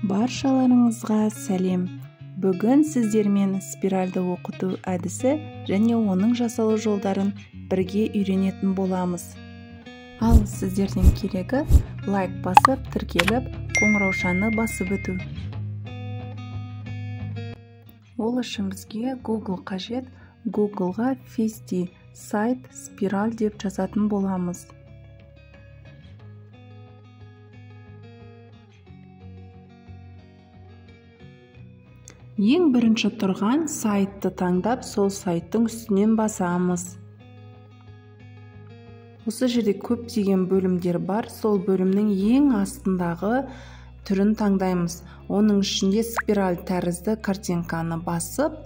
Баршаларыңызға сәлем. Бүгін сіздермен спиральді оқыту әдісі және оның жасалу жолдарын бірге үйренетін боламыз. Ал сіздерден керегі лайк басып, тіркеліп, қоңыраушаны басып өту. Ол үшін бізге Google қажет. Google-ға Festi сайт спираль деп жазатын боламыз. Ең бірінші тұрған сайтты таңдап, сол сайттың үстінен басамыз. Осы жерде көптеген бөлімдер бар. Сол бөлімнің ең астындағы түрін таңдаймыз. Оның ішінде спираль тәрізді картинканы басып,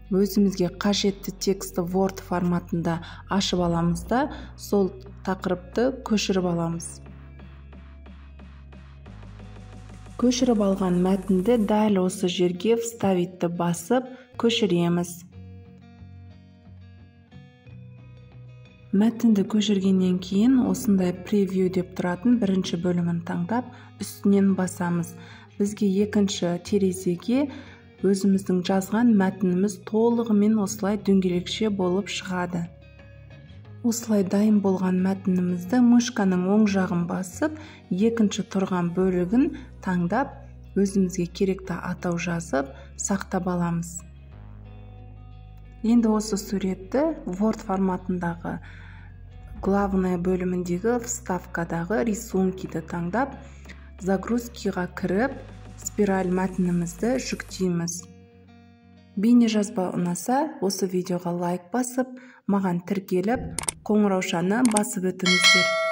өзімізге қажетті тексті Word форматында ашып аламыз да, сол тақырыпты көшіріп аламыз. Көшіріп алған мәтінді дәл осы жерге вставитті басып көшіреміз. Мәтінді көшіргеннен кейін осындай превью деп тұратын бірінші бөлімін таңдап, үстінен басамыз. Бізге екінші терезеге өзіміздің жазған мәтініміз толығымен осылай дөңгелекше болып шығады. Осылай дайын болған мәтінімізді мышканың оң жағын басып, екінші тұрған бөлігін таңдап, өзімізге керекті атау жазып, сақтап аламыз. Енді осы суретті Word форматындағы главная бөліміндегі вставкадағы рисункиді таңдап, загрузкиға кіріп, спираль мәтінімізді жүктейміз. Бейнежазба ұнаса, осы видеоға лайк басып, маған тіркеліп, қоңыраушаны басып өтіңіздер.